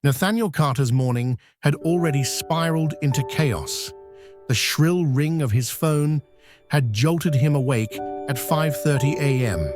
Nathaniel Carter's morning had already spiraled into chaos. The shrill ring of his phone had jolted him awake at 5:30 a.m.,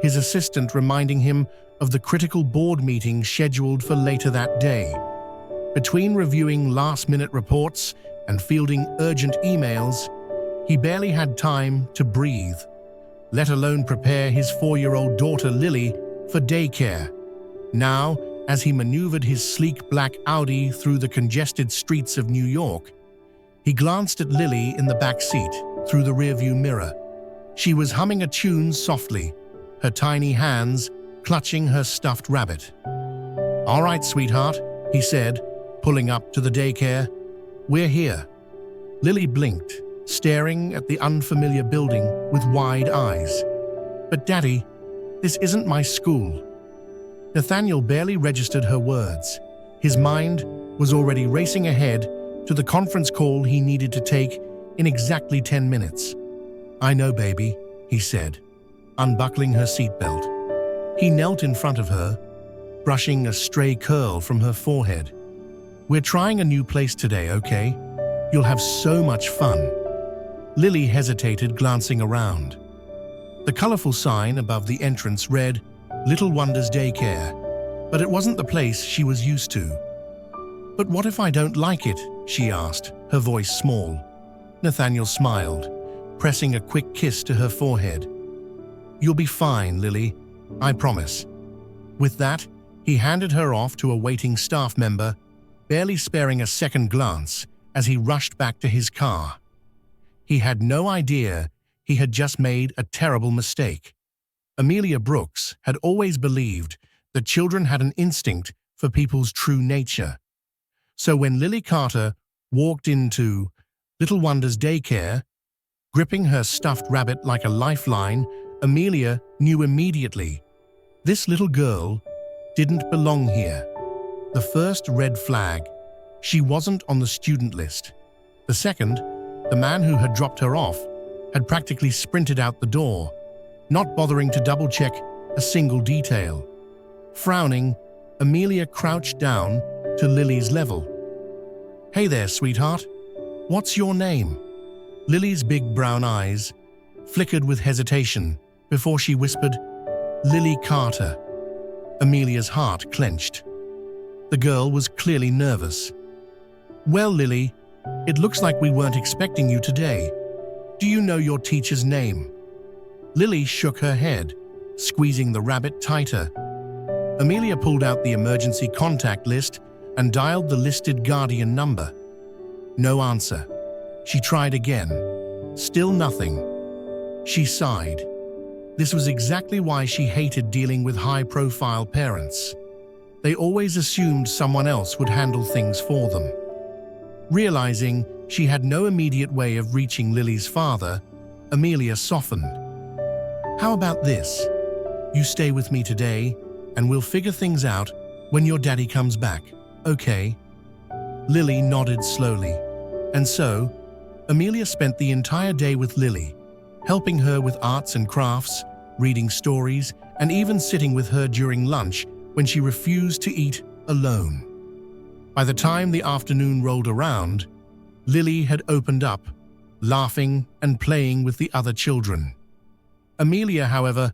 his assistant reminding him of the critical board meeting scheduled for later that day. Between reviewing last-minute reports and fielding urgent emails, he barely had time to breathe, let alone prepare his 4-year-old daughter Lily for daycare. Now, as he maneuvered his sleek black Audi through the congested streets of New York, he glanced at Lily in the back seat through the rearview mirror. She was humming a tune softly, her tiny hands clutching her stuffed rabbit. "All right, sweetheart," he said, pulling up to the daycare. "We're here." Lily blinked, staring at the unfamiliar building with wide eyes. "But Daddy, this isn't my school." Nathaniel barely registered her words. His mind was already racing ahead to the conference call he needed to take in exactly 10 minutes. "I know, baby," he said, unbuckling her seatbelt. He knelt in front of her, brushing a stray curl from her forehead. "We're trying a new place today, okay? You'll have so much fun." Lily hesitated, glancing around. The colorful sign above the entrance read, "Little Wonders Daycare," but it wasn't the place she was used to. "But what if I don't like it?" she asked, her voice small. Nathaniel smiled, pressing a quick kiss to her forehead. "You'll be fine, Lily, I promise." With that, he handed her off to a waiting staff member, barely sparing a second glance as he rushed back to his car. He had no idea he had just made a terrible mistake. Amelia Brooks had always believed that children had an instinct for people's true nature. So when Lily Carter walked into Little Wonders Daycare, gripping her stuffed rabbit like a lifeline, Amelia knew immediately this little girl didn't belong here. The first red flag: she wasn't on the student list. The second, the man who had dropped her off had practically sprinted out the door, not bothering to double-check a single detail. Frowning, Amelia crouched down to Lily's level. "Hey there, sweetheart. What's your name?" Lily's big brown eyes flickered with hesitation before she whispered, "Lily Carter." Amelia's heart clenched. The girl was clearly nervous. "Well, Lily, it looks like we weren't expecting you today. Do you know your teacher's name?" Lily shook her head, squeezing the rabbit tighter. Amelia pulled out the emergency contact list and dialed the listed guardian number. No answer. She tried again. Still nothing. She sighed. This was exactly why she hated dealing with high-profile parents. They always assumed someone else would handle things for them. Realizing she had no immediate way of reaching Lily's father, Amelia softened. "How about this? You stay with me today, and we'll figure things out when your daddy comes back, okay?" Lily nodded slowly. And so, Amelia spent the entire day with Lily, helping her with arts and crafts, reading stories, and even sitting with her during lunch when she refused to eat alone. By the time the afternoon rolled around, Lily had opened up, laughing and playing with the other children. Amelia, however,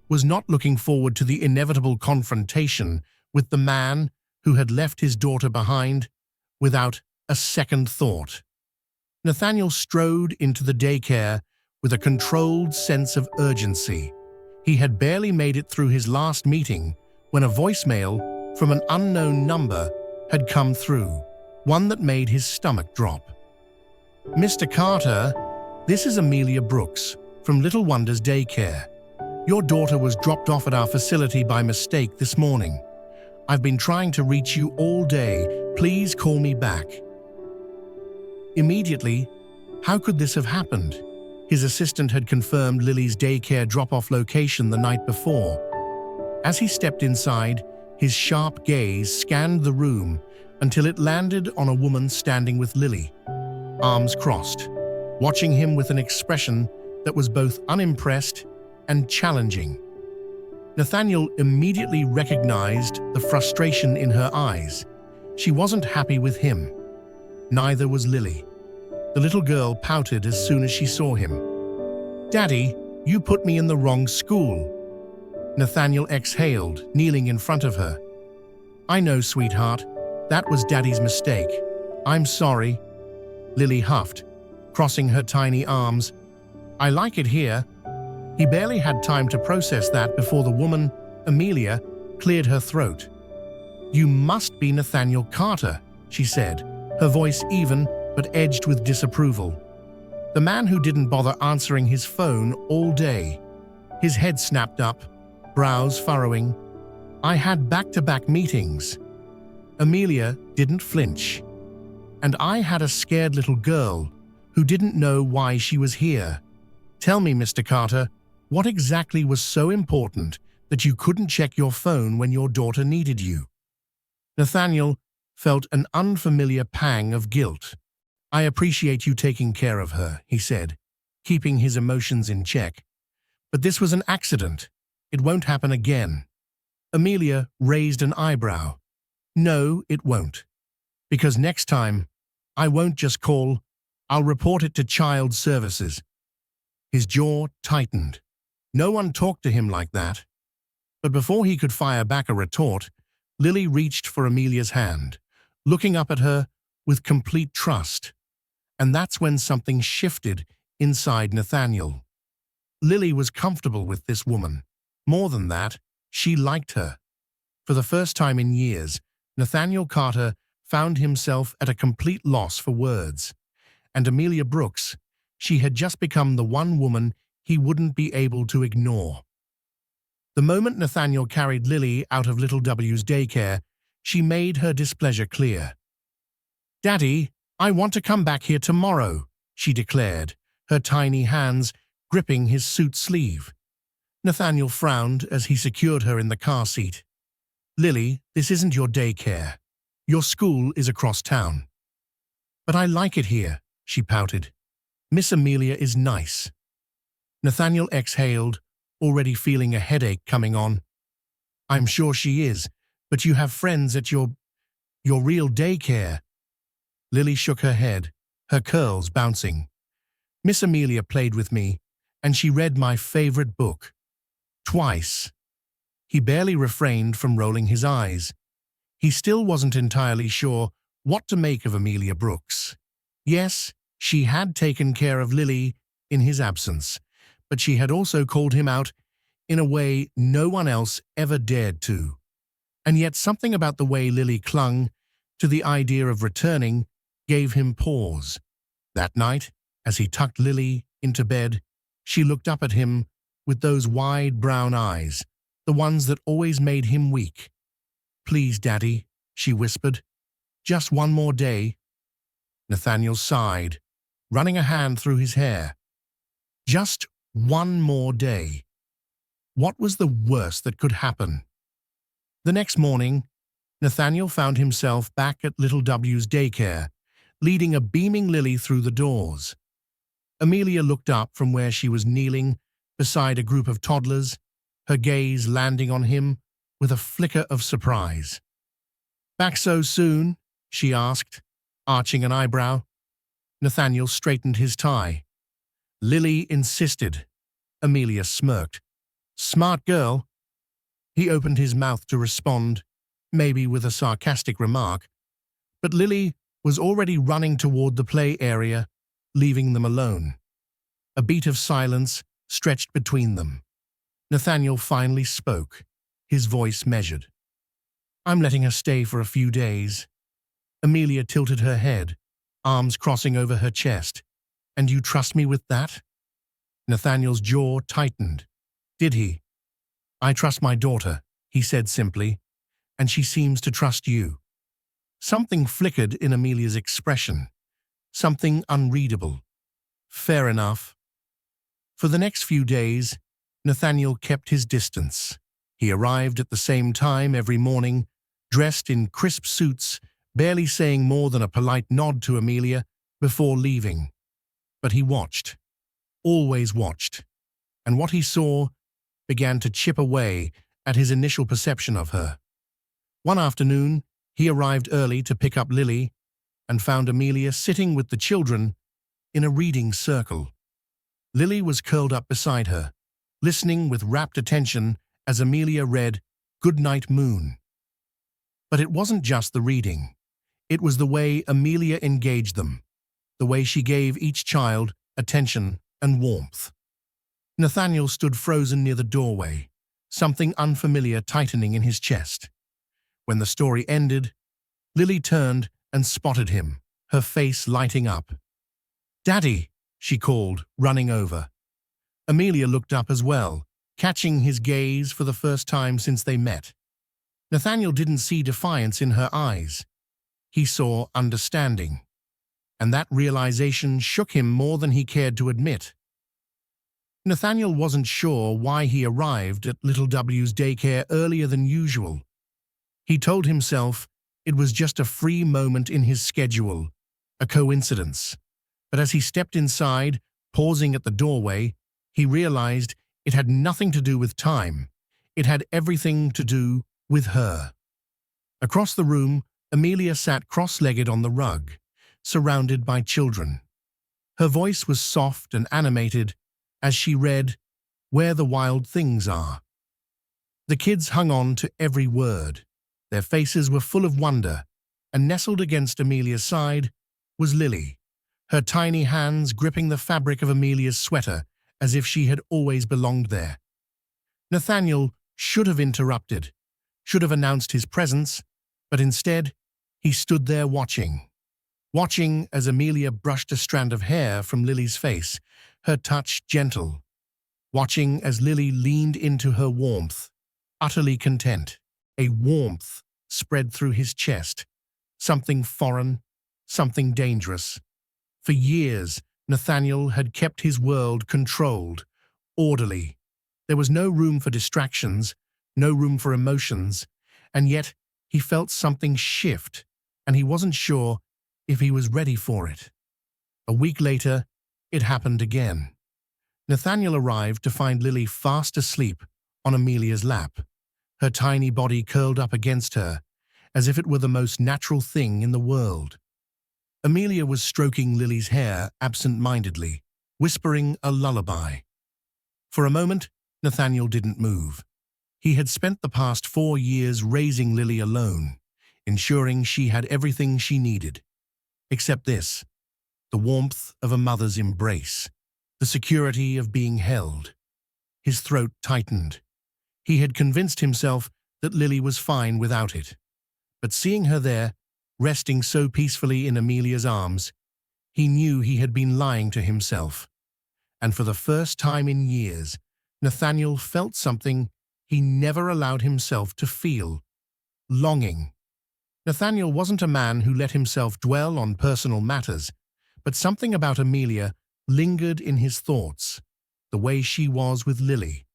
was not looking forward to the inevitable confrontation with the man who had left his daughter behind without a second thought. Nathaniel strode into the daycare with a controlled sense of urgency. He had barely made it through his last meeting when a voicemail from an unknown number had come through, one that made his stomach drop. "Mr. Carter, this is Amelia Brooks from Little Wonders Daycare. Your daughter was dropped off at our facility by mistake this morning. I've been trying to reach you all day. Please call me back." Immediately, how could this have happened? His assistant had confirmed Lily's daycare drop-off location the night before. As he stepped inside, his sharp gaze scanned the room until it landed on a woman standing with Lily, arms crossed, watching him with an expression that was both unimpressed and challenging. Nathaniel immediately recognized the frustration in her eyes. She wasn't happy with him. Neither was Lily. The little girl pouted as soon as she saw him. "Daddy, you put me in the wrong school." Nathaniel exhaled, kneeling in front of her. "I know, sweetheart. That was Daddy's mistake. I'm sorry." Lily huffed, crossing her tiny arms. "I like it here." He barely had time to process that before the woman, Amelia, cleared her throat. "You must be Nathaniel Carter," she said, her voice even but edged with disapproval. The man who didn't bother answering his phone all day. His head snapped up, brows furrowing. "I had back-to-back meetings." Amelia didn't flinch. "And I had a scared little girl who didn't know why she was here. Tell me, Mr. Carter, what exactly was so important that you couldn't check your phone when your daughter needed you?" Nathaniel felt an unfamiliar pang of guilt. "I appreciate you taking care of her," he said, keeping his emotions in check. "But this was an accident. It won't happen again." Amelia raised an eyebrow. "No, it won't. Because next time, I won't just call, I'll report it to Child Services." His jaw tightened. No one talked to him like that. But before he could fire back a retort, Lily reached for Amelia's hand, looking up at her with complete trust. And that's when something shifted inside Nathaniel. Lily was comfortable with this woman. More than that, she liked her. For the first time in years, Nathaniel Carter found himself at a complete loss for words. And Amelia Brooks, she had just become the one woman he wouldn't be able to ignore. The moment Nathaniel carried Lily out of Little W's daycare, she made her displeasure clear. "Daddy, I want to come back here tomorrow," she declared, her tiny hands gripping his suit sleeve. Nathaniel frowned as he secured her in the car seat. "Lily, this isn't your daycare. Your school is across town." "But I like it here," she pouted. "Miss Amelia is nice." Nathaniel exhaled, already feeling a headache coming on. "I'm sure she is, but you have friends at your real daycare." Lily shook her head, her curls bouncing. "Miss Amelia played with me, and she read my favorite book. Twice." He barely refrained from rolling his eyes. He still wasn't entirely sure what to make of Amelia Brooks. Yes, she had taken care of Lily in his absence, but she had also called him out in a way no one else ever dared to. And yet something about the way Lily clung to the idea of returning gave him pause. That night, as he tucked Lily into bed, she looked up at him with those wide brown eyes, the ones that always made him weak. "Please, Daddy," she whispered. "Just one more day." Nathaniel sighed, running a hand through his hair. Just one more day. What was the worst that could happen? The next morning, Nathaniel found himself back at Little W's daycare, leading a beaming Lily through the doors. Amelia looked up from where she was kneeling beside a group of toddlers, her gaze landing on him with a flicker of surprise. "Back so soon?" she asked, arching an eyebrow. Nathaniel straightened his tie. Lily insisted. Amelia smirked. "Smart girl." He opened his mouth to respond, maybe with a sarcastic remark, but Lily was already running toward the play area, leaving them alone. A beat of silence stretched between them. Nathaniel finally spoke, his voice measured. "I'm letting her stay for a few days." Amelia tilted her head, arms crossing over her chest. "And you trust me with that?" Nathaniel's jaw tightened. Did he? "I trust my daughter," he said simply, "and she seems to trust you." Something flickered in Amelia's expression, something unreadable. Fair enough. For the next few days, Nathaniel kept his distance. He arrived at the same time every morning, dressed in crisp suits, barely saying more than a polite nod to Amelia before leaving. But he watched, always watched, and what he saw began to chip away at his initial perception of her. One afternoon, He arrived early to pick up Lily and found Amelia sitting with the children in a reading circle. Lily was curled up beside her, listening with rapt attention as Amelia read "Goodnight Moon." But it wasn't just the reading. It was the way Amelia engaged them, the way she gave each child attention and warmth. Nathaniel stood frozen near the doorway, something unfamiliar tightening in his chest. When the story ended, Lily turned and spotted him, her face lighting up. "Daddy," she called, running over. Amelia looked up as well, catching his gaze for the first time since they met. Nathaniel didn't see defiance in her eyes. He saw understanding, and that realization shook him more than he cared to admit. Nathaniel wasn't sure why he arrived at Little W's daycare earlier than usual. He told himself it was just a free moment in his schedule, a coincidence. But as he stepped inside, pausing at the doorway, he realized it had nothing to do with time. It had everything to do with her. Across the room, Amelia sat cross-legged on the rug, surrounded by children. Her voice was soft and animated as she read "Where the Wild Things Are." The kids hung on to every word. Their faces were full of wonder, and nestled against Amelia's side was Lily, her tiny hands gripping the fabric of Amelia's sweater as if she had always belonged there. Nathaniel should have interrupted, should have announced his presence, but instead he stood there watching as Amelia brushed a strand of hair from Lily's face, her touch gentle, watching as Lily leaned into her warmth, utterly content. A warmth spread through his chest, something foreign, something dangerous. For years, Nathaniel had kept his world controlled, orderly. There was no room for distractions, no room for emotions, and yet he felt something shift, and he wasn't sure if he was ready for it. A week later, it happened again. Nathaniel arrived to find Lily fast asleep on Amelia's lap, her tiny body curled up against her, as if it were the most natural thing in the world. Amelia was stroking Lily's hair absent-mindedly, whispering a lullaby. For a moment, Nathaniel didn't move. He had spent the past 4 years raising Lily alone, ensuring she had everything she needed. Except this, the warmth of a mother's embrace, the security of being held. His throat tightened. He had convinced himself that Lily was fine without it. But seeing her there, resting so peacefully in Amelia's arms, he knew he had been lying to himself. And for the first time in years, Nathaniel felt something he never allowed himself to feel: longing. Nathaniel wasn't a man who let himself dwell on personal matters, but something about Amelia lingered in his thoughts. The way she was with Lily,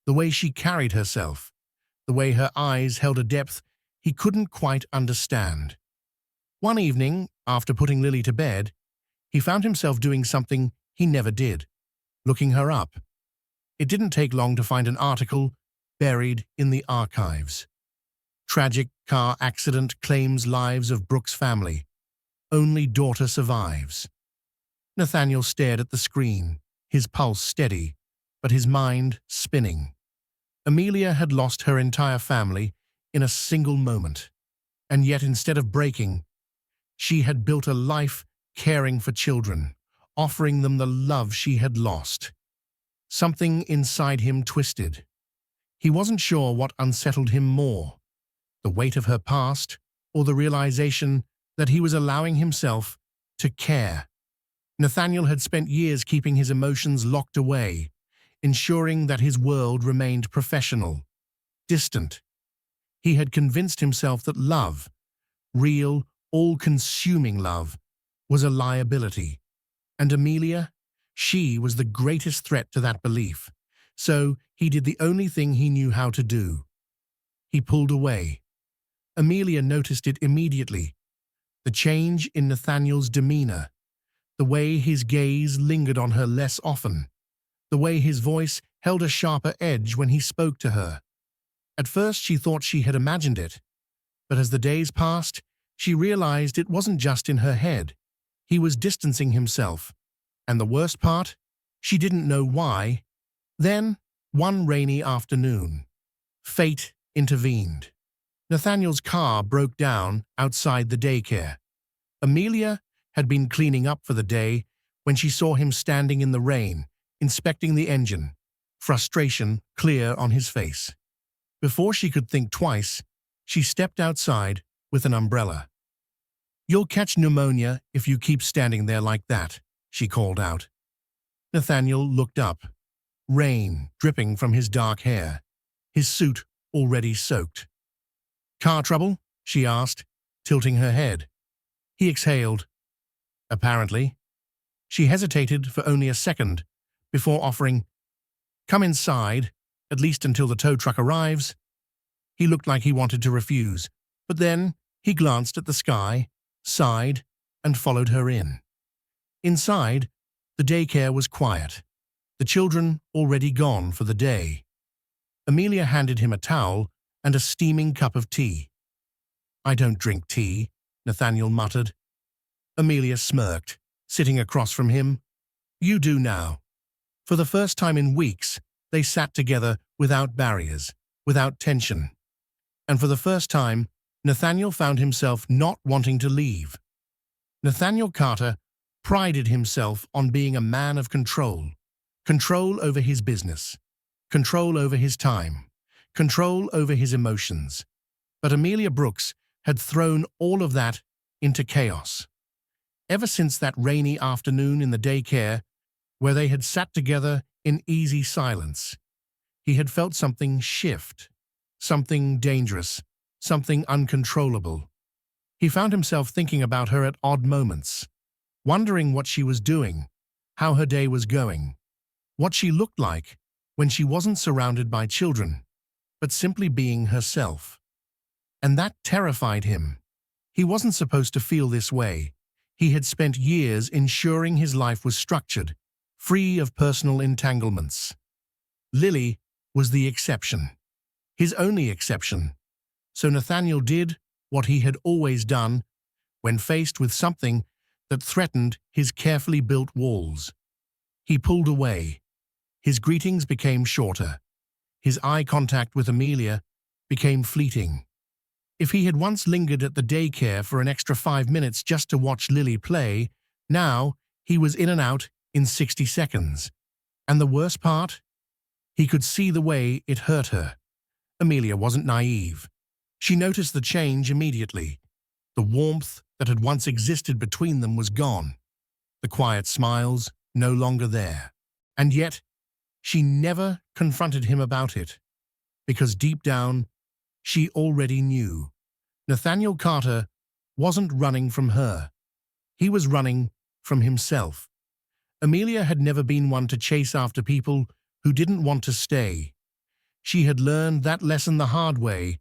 the way she carried herself, the way her eyes held a depth he couldn't quite understand. One evening, after putting Lily to bed, he found himself doing something he never did: looking her up. It didn't take long to find an article buried in the archives. Tragic car accident claims lives of Brooks family. Only daughter survives. Nathaniel stared at the screen, his pulse steady, but his mind spinning. Amelia had lost her entire family in a single moment, and yet instead of breaking, she had built a life caring for children, offering them the love she had lost. Something inside him twisted. He wasn't sure what unsettled him more: the weight of her past, or the realization that he was allowing himself to care. Nathaniel had spent years keeping his emotions locked away, ensuring that his world remained professional, distant. He had convinced himself that love, real, all-consuming love, was a liability. And Amelia, she was the greatest threat to that belief. So he did the only thing he knew how to do. He pulled away. Amelia noticed it immediately: the change in Nathaniel's demeanor, the way his gaze lingered on her less often, the way his voice held a sharper edge when he spoke to her. At first she thought she had imagined it, But as the days passed, she realized it wasn't just in her head. He was distancing himself. And the worst part? She didn't know why. Then, one rainy afternoon, fate intervened. Nathaniel's car broke down outside the daycare. Amelia had been cleaning up for the day when she saw him standing in the rain, inspecting the engine, frustration clear on his face. Before she could think twice, she stepped outside with an umbrella. "You'll catch pneumonia if you keep standing there like that," she called out. Nathaniel looked up, rain dripping from his dark hair, his suit already soaked. "Car trouble?" she asked, tilting her head. He exhaled. "Apparently." She hesitated for only a second before offering, "Come inside, at least until the tow truck arrives." He looked like he wanted to refuse, but then he glanced at the sky, sighed, and followed her in. Inside, the daycare was quiet, the children already gone for the day. Amelia handed him a towel and a steaming cup of tea. "I don't drink tea," Nathaniel muttered. Amelia smirked, sitting across from him. "You do now." For the first time in weeks, they sat together without barriers, without tension. And for the first time, Nathaniel found himself not wanting to leave. Nathaniel Carter prided himself on being a man of control. Control over his business, control over his time, control over his emotions. But Amelia Brooks had thrown all of that into chaos. Ever since that rainy afternoon in the daycare, where they had sat together in easy silence, he had felt something shift, something dangerous, something uncontrollable. He found himself thinking about her at odd moments, wondering what she was doing, how her day was going, what she looked like when she wasn't surrounded by children, but simply being herself. And that terrified him. He wasn't supposed to feel this way. He had spent years ensuring his life was structured, free of personal entanglements. Lily was the exception, his only exception. So Nathaniel did what he had always done when faced with something that threatened his carefully built walls. He pulled away. His greetings became shorter. His eye contact with Amelia became fleeting. If he had once lingered at the daycare for an extra 5 minutes just to watch Lily play, now he was in and out in 60 seconds. And the worst part? He could see the way it hurt her. Amelia wasn't naive. She noticed the change immediately. The warmth that had once existed between them was gone. The quiet smiles no longer there. And yet, she never confronted him about it, because deep down, she already knew. Nathaniel Carter wasn't running from her. He was running from himself. Amelia had never been one to chase after people who didn't want to stay. She had learned that lesson the hard way,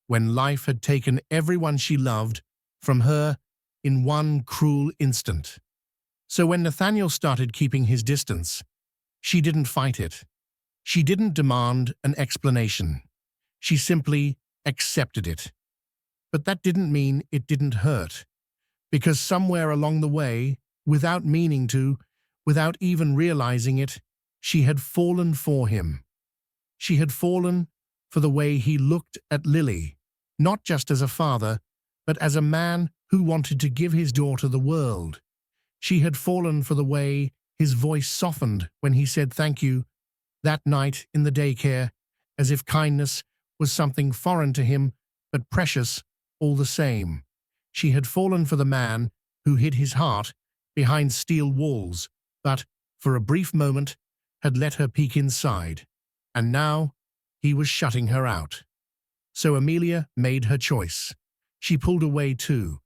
when life had taken everyone she loved from her in one cruel instant. So when Nathaniel started keeping his distance, she didn't fight it. She didn't demand an explanation. She simply accepted it. But that didn't mean it didn't hurt, because somewhere along the way, without meaning to, without even realizing it, she had fallen for him. She had fallen for the way he looked at Lily, not just as a father, but as a man who wanted to give his daughter the world. She had fallen for the way his voice softened when he said thank you that night in the daycare, as if kindness was something foreign to him, but precious all the same. She had fallen for the man who hid his heart behind steel walls, but, for a brief moment, had let her peek inside. And now, he was shutting her out. So Amelia made her choice. She pulled away too.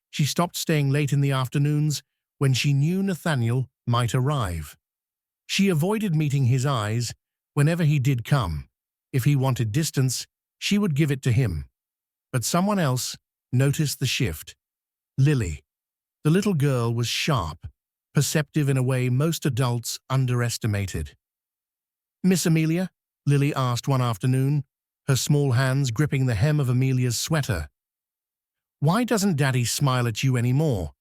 She stopped staying late in the afternoons when she knew Nathaniel might arrive. She avoided meeting his eyes whenever he did come. If he wanted distance, she would give it to him. But someone else noticed the shift. Lily. The little girl was sharp, perceptive in a way most adults underestimated. "Miss Amelia?" Lily asked one afternoon, her small hands gripping the hem of Amelia's sweater. Why doesn't Daddy smile at you anymore?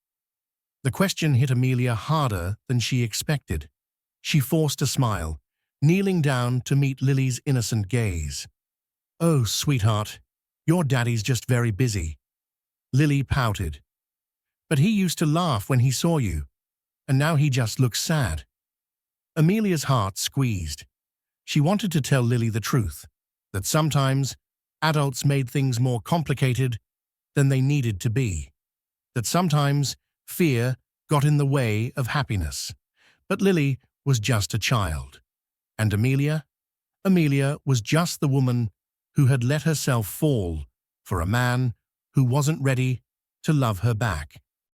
The question hit Amelia harder than she expected. She forced a smile, kneeling down to meet Lily's innocent gaze. Oh, sweetheart, your daddy's just very busy. Lily pouted. But he used to laugh when he saw you, and now he just looks sad. Amelia's heart squeezed. She wanted to tell Lily the truth, that sometimes adults made things more complicated than they needed to be, that sometimes fear got in the way of happiness. But Lily was just a child. And Amelia was just the woman who had let herself fall for a man who wasn't ready to love her back.